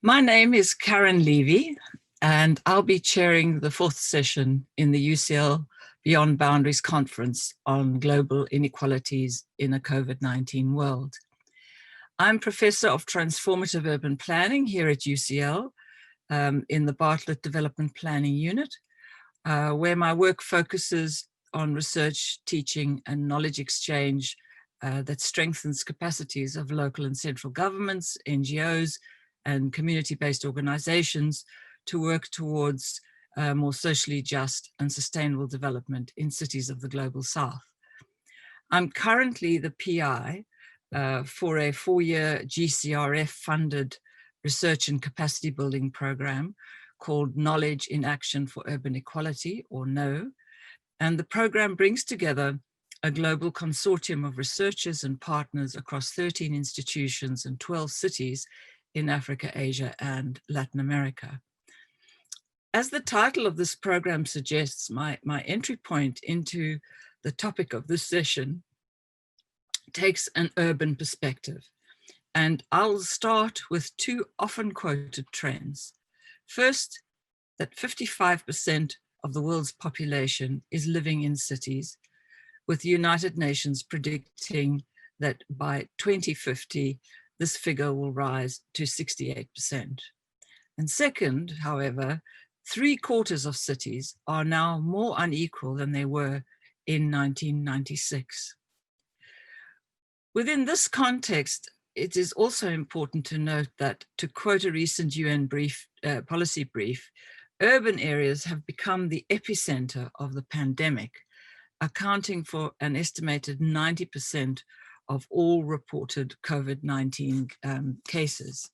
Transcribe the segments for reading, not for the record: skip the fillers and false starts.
My name is Caren Levy, and I'll be chairing the fourth session in the UCL Beyond Boundaries Conference on Global Inequalities in a COVID-19 World. I'm Professor of Transformative Urban Planning here at UCL in the Bartlett Development Planning Unit, where my work focuses on research, teaching, and knowledge exchange that strengthens capacities of local and central governments, NGOs, and community-based organizations to work towards more socially just and sustainable development in cities of the Global South. I'm currently the PI for a 4-year GCRF-funded research and capacity building program called Knowledge in Action for Urban Equality, or KNOW. And the program brings together a global consortium of researchers and partners across 13 institutions and 12 cities in Africa, Asia, and Latin America. As the title of this program suggests, my entry point into the topic of this session takes an urban perspective. And I'll start with two often quoted trends. First, that 55% of the world's population is living in cities, with the United Nations predicting that by 2050, this figure will rise to 68%. And second, however, 3/4 of cities are now more unequal than they were in 1996. Within this context, it is also important to note that, to quote a recent UN policy brief, urban areas have become the epicenter of the pandemic, accounting for an estimated 90% of all reported COVID-19 cases.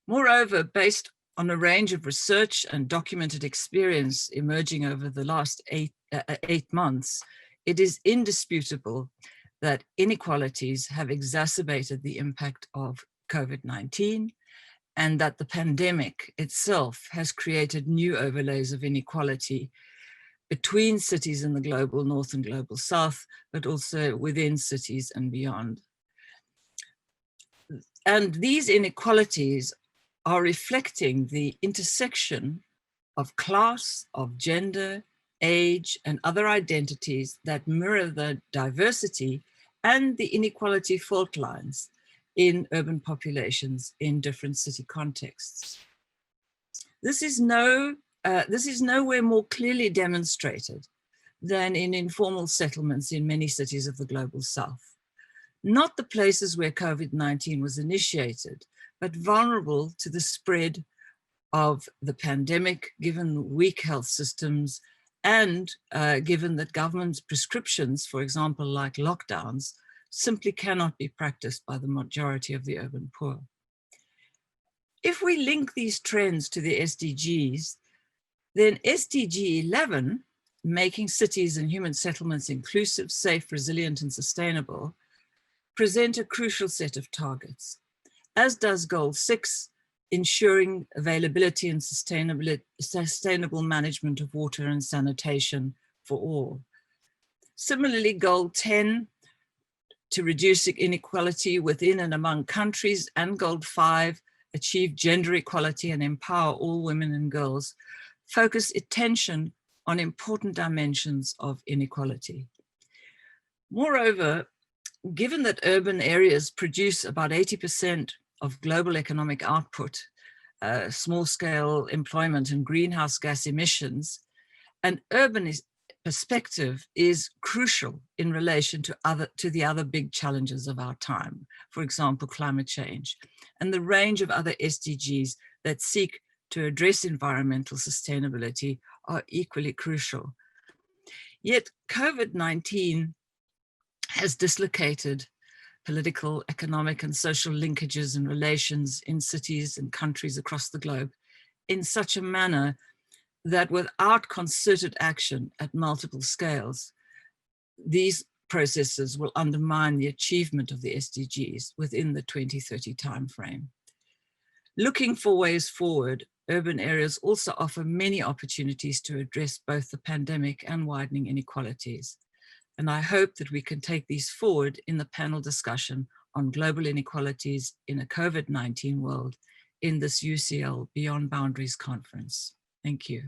Moreover, based on a range of research and documented experience emerging over the last eight months, it is indisputable that inequalities have exacerbated the impact of COVID-19, and that the pandemic itself has created new overlays of inequality between cities in the global north and global south, but also within cities and beyond. And these inequalities are reflecting the intersection of class, of gender, age, and other identities that mirror the diversity and the inequality fault lines in urban populations in different city contexts. This is nowhere more clearly demonstrated than in informal settlements in many cities of the Global South. Not the places where COVID-19 was initiated, but vulnerable to the spread of the pandemic, given weak health systems and given that government's prescriptions, for example, like lockdowns, simply cannot be practiced by the majority of the urban poor. If we link these trends to the SDGs, then SDG 11, making cities and human settlements inclusive, safe, resilient, and sustainable, present a crucial set of targets, as does Goal 6, ensuring availability and sustainable management of water and sanitation for all. Similarly, Goal 10, to reduce inequality within and among countries, and Goal 5, achieve gender equality and empower all women and girls, focus attention on important dimensions of inequality. Moreover, given that urban areas produce about 80% of global economic output, small-scale employment and greenhouse gas emissions, an urban perspective is crucial in relation to the other big challenges of our time, for example, climate change, and the range of other SDGs that seek to address environmental sustainability are equally crucial. Yet COVID-19 has dislocated political, economic, and social linkages and relations in cities and countries across the globe in such a manner that without concerted action at multiple scales, these processes will undermine the achievement of the SDGs within the 2030 timeframe. Looking for ways forward, urban areas also offer many opportunities to address both the pandemic and widening inequalities. And I hope that we can take these forward in the panel discussion on global inequalities in a COVID-19 world in this UCL Beyond Boundaries conference. Thank you.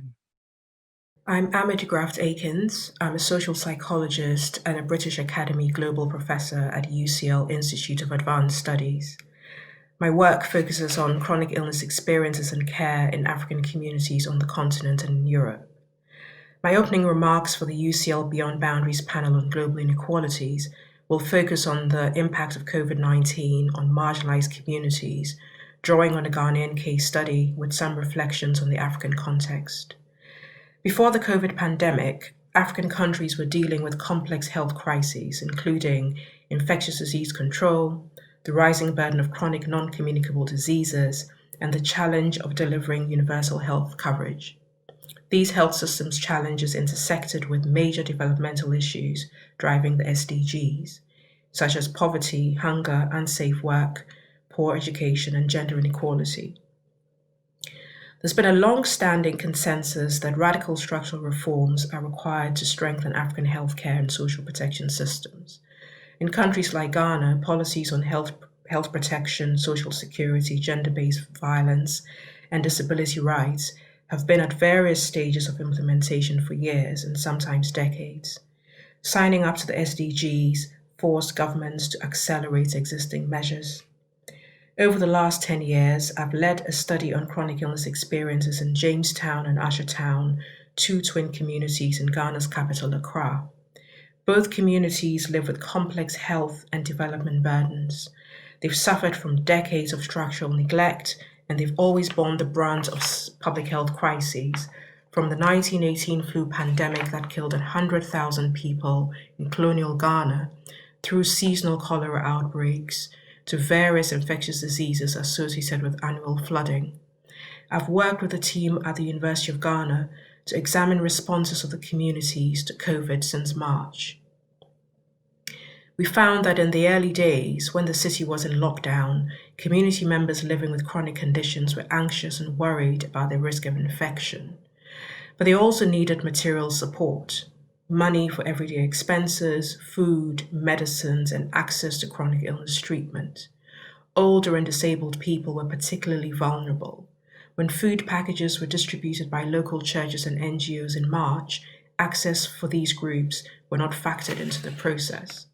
I'm de-Graft Aikins. I'm a social psychologist and a British Academy Global Professor at UCL Institute of Advanced Studies. My work focuses on chronic illness experiences and care in African communities on the continent and in Europe. My opening remarks for the UCL Beyond Boundaries panel on global inequalities will focus on the impact of COVID-19 on marginalized communities, drawing on a Ghanaian case study with some reflections on the African context. Before the COVID pandemic, African countries were dealing with complex health crises, including infectious disease control, the rising burden of chronic non-communicable diseases, and the challenge of delivering universal health coverage. These health systems challenges intersected with major developmental issues driving the SDGs, such as poverty, hunger, unsafe work, poor education, and gender inequality. There's been a long-standing consensus that radical structural reforms are required to strengthen African healthcare and social protection systems. In countries like Ghana, policies on health protection, social security, gender-based violence, and disability rights have been at various stages of implementation for years and sometimes decades. Signing up to the SDGs forced governments to accelerate existing measures. Over the last 10 years, I've led a study on chronic illness experiences in Jamestown and Ashetown, two twin communities in Ghana's capital, Accra. Both communities live with complex health and development burdens. They've suffered from decades of structural neglect, and they've always borne the brunt of public health crises, from the 1918 flu pandemic that killed 100,000 people in colonial Ghana, through seasonal cholera outbreaks, to various infectious diseases associated with annual flooding. I've worked with a team at the University of Ghana to examine responses of the communities to COVID since March. We found that in the early days, when the city was in lockdown, community members living with chronic conditions were anxious and worried about the risk of infection. But they also needed material support, money for everyday expenses, food, medicines, and access to chronic illness treatment. Older and disabled people were particularly vulnerable. When food packages were distributed by local churches and NGOs in March, access for these groups were not factored into the process.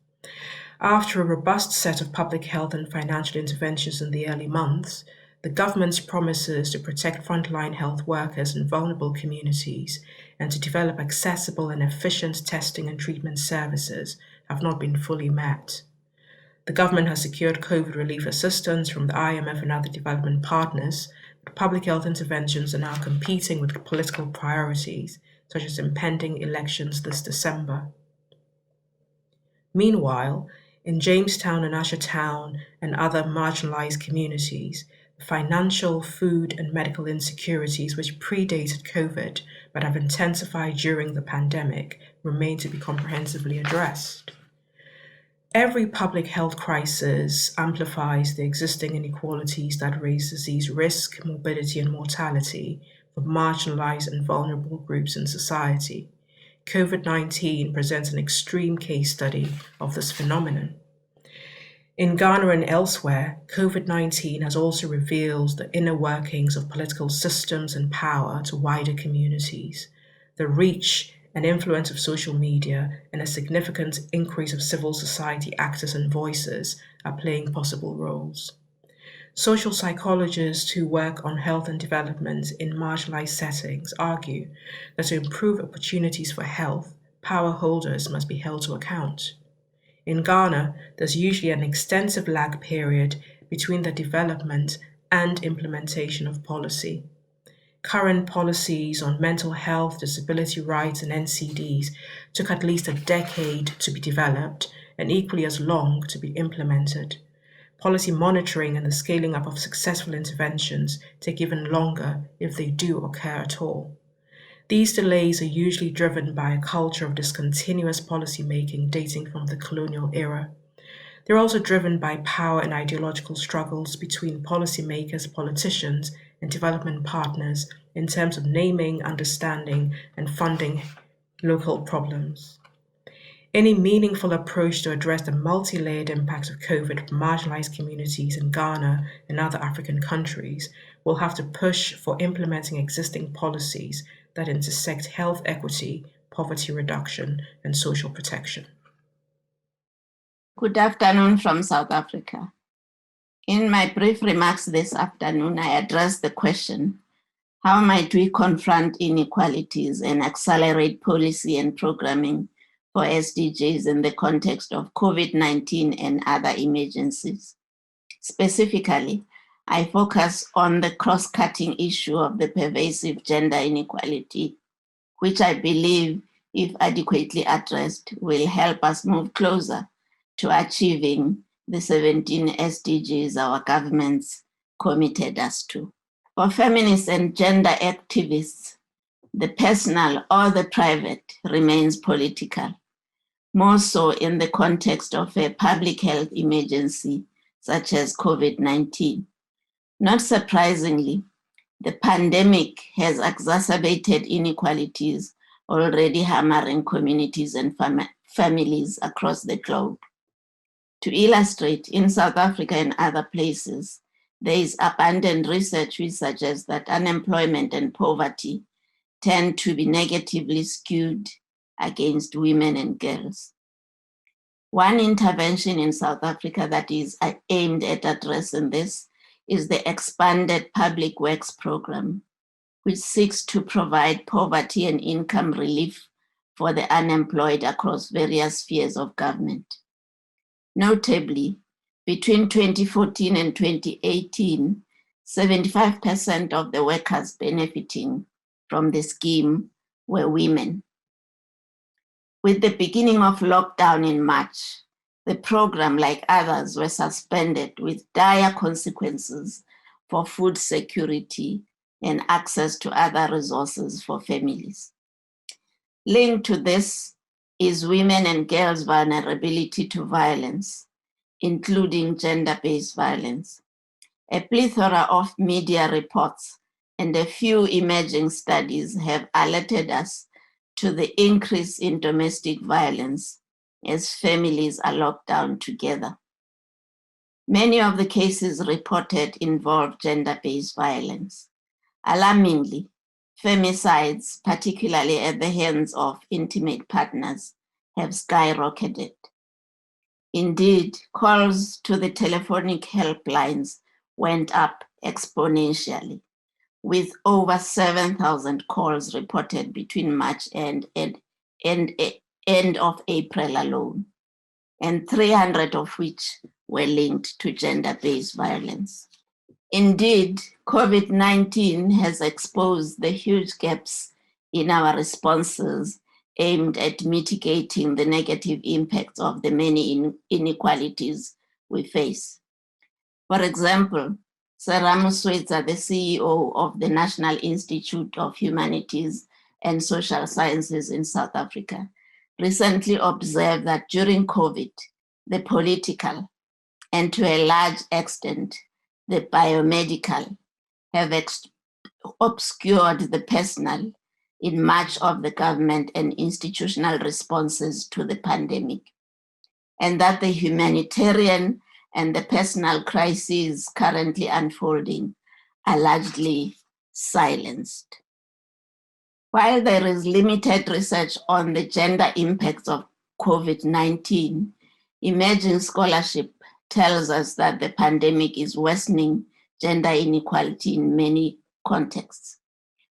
After a robust set of public health and financial interventions in the early months, the government's promises to protect frontline health workers in vulnerable communities and to develop accessible and efficient testing and treatment services have not been fully met. The government has secured COVID relief assistance from the IMF and other development partners, but public health interventions are now competing with political priorities, such as impending elections this December. Meanwhile, in Jamestown and Ashetown and other marginalized communities, financial, food, and medical insecurities which predated COVID but have intensified during the pandemic remain to be comprehensively addressed. Every public health crisis amplifies the existing inequalities that raise disease risk, morbidity, and mortality for marginalized and vulnerable groups in society. COVID-19 presents an extreme case study of this phenomenon. In Ghana and elsewhere, COVID-19 has also revealed the inner workings of political systems and power to wider communities. The reach and influence of social media and a significant increase of civil society actors and voices are playing possible roles. Social psychologists who work on health and development in marginalized settings argue that to improve opportunities for health, power holders must be held to account. In Ghana, there's usually an extensive lag period between the development and implementation of policy. Current policies on mental health, disability rights, and NCDs took at least a decade to be developed and equally as long to be implemented. Policy monitoring and the scaling up of successful interventions take even longer if they do occur at all. These delays are usually driven by a culture of discontinuous policymaking dating from the colonial era. They're also driven by power and ideological struggles between policymakers, politicians, and development partners in terms of naming, understanding, and funding local problems. Any meaningful approach to address the multi-layered impacts of COVID for marginalized communities in Ghana and other African countries will have to push for implementing existing policies that intersect health equity, poverty reduction, and social protection. Good afternoon from South Africa. In my brief remarks this afternoon, I addressed the question, how might we confront inequalities and accelerate policy and programming for SDGs in the context of COVID-19 and other emergencies? Specifically, I focus on the cross-cutting issue of the pervasive gender inequality, which I believe, if adequately addressed, will help us move closer to achieving the 17 SDGs our governments committed us to. For feminists and gender activists, the personal or the private remains political, more so in the context of a public health emergency such as COVID-19. Not surprisingly, the pandemic has exacerbated inequalities already hammering communities and families across the globe. To illustrate, in South Africa and other places, there is abundant research which suggests that unemployment and poverty tend to be negatively skewed against women and girls. One intervention in South Africa that is aimed at addressing this is the expanded Public Works Program, which seeks to provide poverty and income relief for the unemployed across various spheres of government. Notably, between 2014 and 2018, 75% of the workers benefiting from the scheme were women. With the beginning of lockdown in March, the program, like others, were suspended with dire consequences for food security and access to other resources for families. Linked to this is women and girls' vulnerability to violence, including gender-based violence. A plethora of media reports and a few emerging studies have alerted us to the increase in domestic violence as families are locked down together. Many of the cases reported involve gender-based violence. Alarmingly, femicides, particularly at the hands of intimate partners, have skyrocketed. Indeed, calls to the telephonic helplines went up exponentially, with over 7,000 calls reported between March and end of April alone, and 300 of which were linked to gender-based violence. Indeed, COVID-19 has exposed the huge gaps in our responses aimed at mitigating the negative impacts of the many inequalities we face. For example, Caren Levy, the CEO of the National Institute of Humanities and Social Sciences in South Africa, recently observed that during COVID, the political and to a large extent, the biomedical have obscured the personal in much of the government and institutional responses to the pandemic, and that the humanitarian and the personal crises currently unfolding are largely silenced. While there is limited research on the gender impacts of COVID-19, emerging scholarship tells us that the pandemic is worsening gender inequality in many contexts,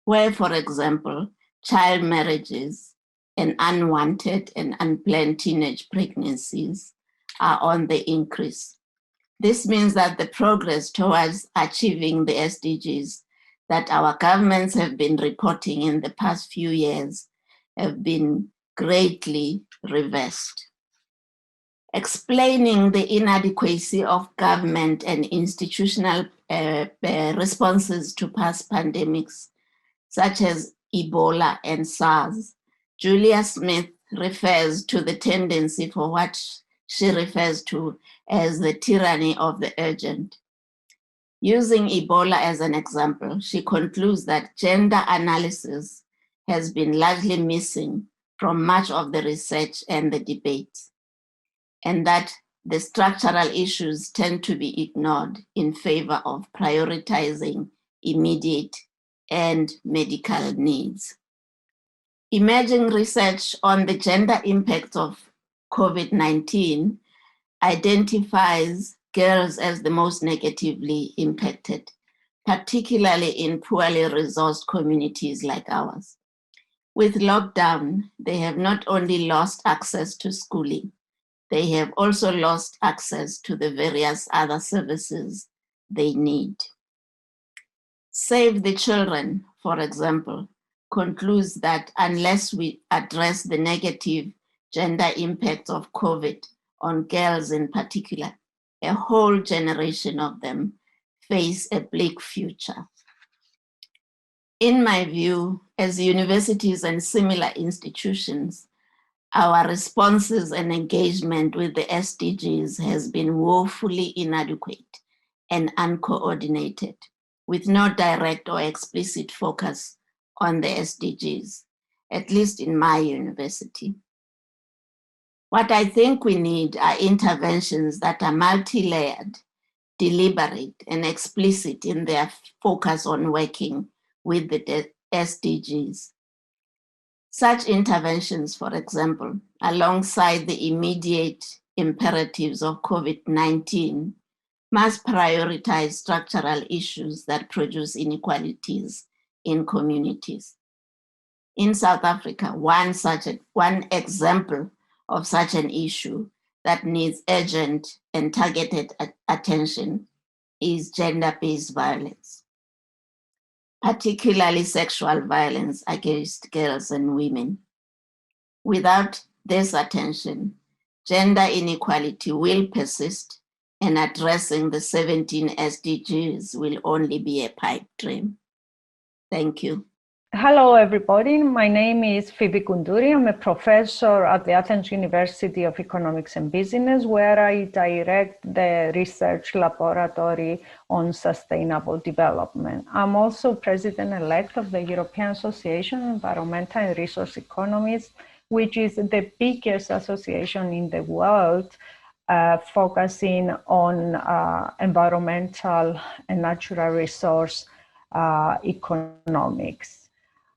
where, for example, child marriages and unwanted and unplanned teenage pregnancies are on the increase. This means that the progress towards achieving the SDGs that our governments have been reporting in the past few years have been greatly reversed. Explaining the inadequacy of government and institutional responses to past pandemics, such as Ebola and SARS, Julia Smith refers to the tendency for what she refers to as the tyranny of the urgent. Using Ebola as an example, she concludes that gender analysis has been largely missing from much of the research and the debate, and that the structural issues tend to be ignored in favor of prioritizing immediate and medical needs. Emerging research on the gender impact of COVID-19 identifies girls as the most negatively impacted, particularly in poorly resourced communities like ours. With lockdown, they have not only lost access to schooling, they have also lost access to the various other services they need. Save the Children, for example, concludes that unless we address the negative gender impact of COVID on girls in particular, a whole generation of them face a bleak future. In my view, as universities and similar institutions, our responses and engagement with the SDGs has been woefully inadequate and uncoordinated, with no direct or explicit focus on the SDGs, at least in my university. What I think we need are interventions that are multi-layered, deliberate, and explicit in their focus on working with the SDGs. Such interventions, for example, alongside the immediate imperatives of COVID-19, must prioritize structural issues that produce inequalities in communities. In South Africa, one example of such an issue that needs urgent and targeted attention is gender-based violence, particularly sexual violence against girls and women. Without this attention, gender inequality will persist, and addressing the 17 SDGs will only be a pipe dream. Thank you. Hello, everybody. My name is Phoebe Koundouri. I'm a professor at the Athens University of Economics and Business, where I direct the research laboratory on sustainable development. I'm also president-elect of the European Association of Environmental and Resource Economists, which is the biggest association in the world focusing on environmental and natural resource economics.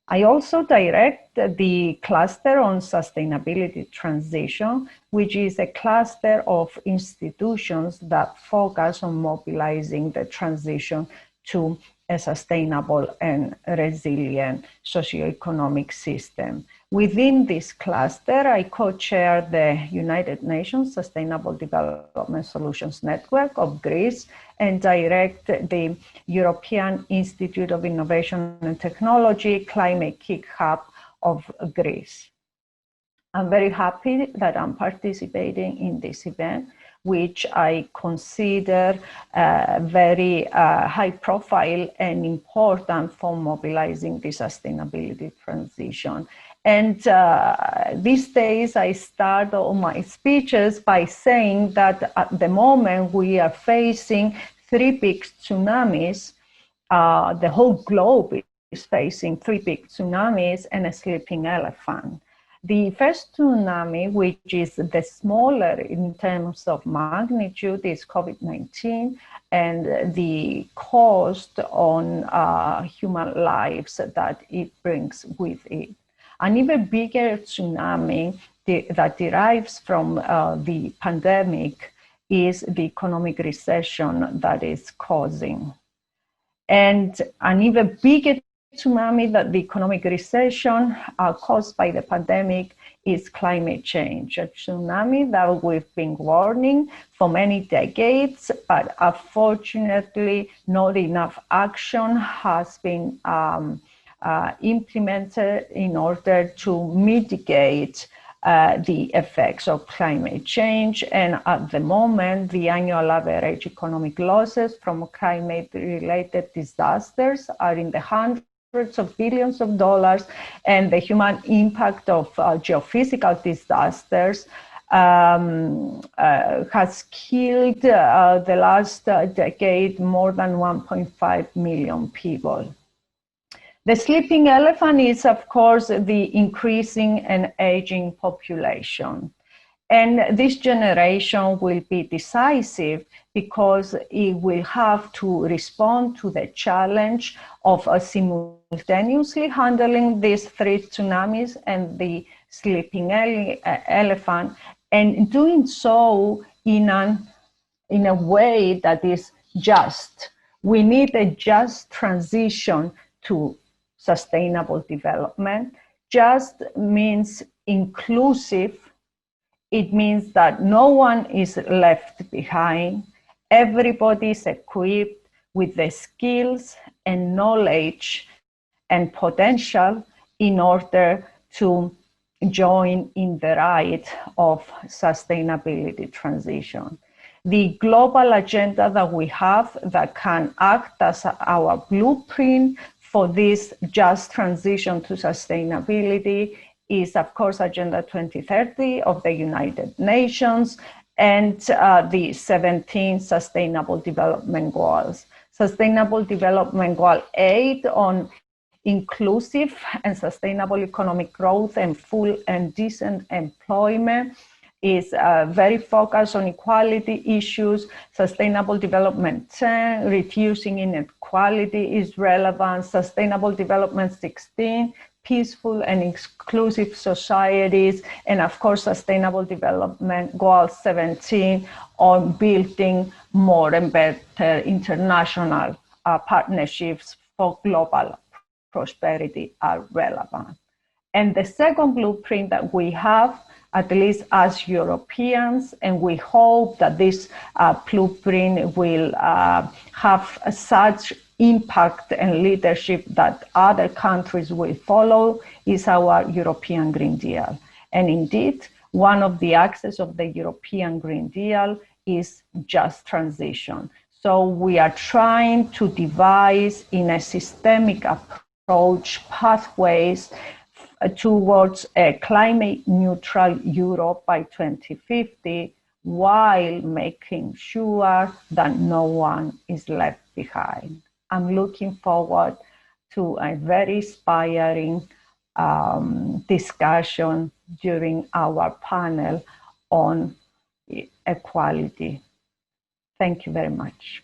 I also direct the cluster on sustainability transition, which is a cluster of institutions that focus on mobilizing the transition to a sustainable and resilient socio-economic system. Within this cluster, I co-chair the United Nations Sustainable Development Solutions Network of Greece and direct the European Institute of Innovation and Technology Climate Kick Hub of Greece. I'm very happy that I'm participating in this event, which I consider very high profile and important for mobilizing the sustainability transition. And these days I start all my speeches by saying that at the moment we are facing 3 big tsunamis. The whole globe is facing 3 big tsunamis and a sleeping elephant. The first tsunami, which is the smaller in terms of magnitude, is COVID-19 and the cost on human lives that it brings with it. An even bigger tsunami that derives from the pandemic is the economic recession that is causing. And an even bigger tsunami that the economic recession caused by the pandemic is climate change, a tsunami that we've been warning for many decades, but unfortunately not enough action has been implemented in order to mitigate the effects of climate change. And at the moment, the annual average economic losses from climate-related disasters are in the hundreds of billions of dollars, and the human impact of geophysical disasters has killed the last decade more than 1.5 million people. The sleeping elephant is, of course, the increasing and aging population. And this generation will be decisive because it will have to respond to the challenge of simultaneously handling these 3 tsunamis and the sleeping elephant, and doing so in a way that is just. We need a just transition to sustainable development. Just means inclusive. It means that no one is left behind. Everybody is equipped with the skills and knowledge and potential in order to join in the ride of sustainability transition. The global agenda that we have that can act as our blueprint for this just transition to sustainability is, of course, Agenda 2030 of the United Nations and the 17 Sustainable Development Goals. Sustainable Development Goal 8 on inclusive and sustainable economic growth and full and decent employment is very focused on equality issues. Sustainable Development 10, reducing inequality is relevant. Sustainable Development 16, peaceful and inclusive societies. And of course, Sustainable Development Goal 17 on building more and better international partnerships for global prosperity are relevant. And the second blueprint that we have, at least as Europeans, and we hope that this blueprint will have such impact and leadership that other countries will follow, is our European Green Deal. And indeed, one of the axes of the European Green Deal is just transition. So we are trying to devise in a systemic approach pathways towards a climate neutral Europe by 2050, while making sure that no one is left behind. I'm looking forward to a very inspiring discussion during our panel on equality. Thank you very much.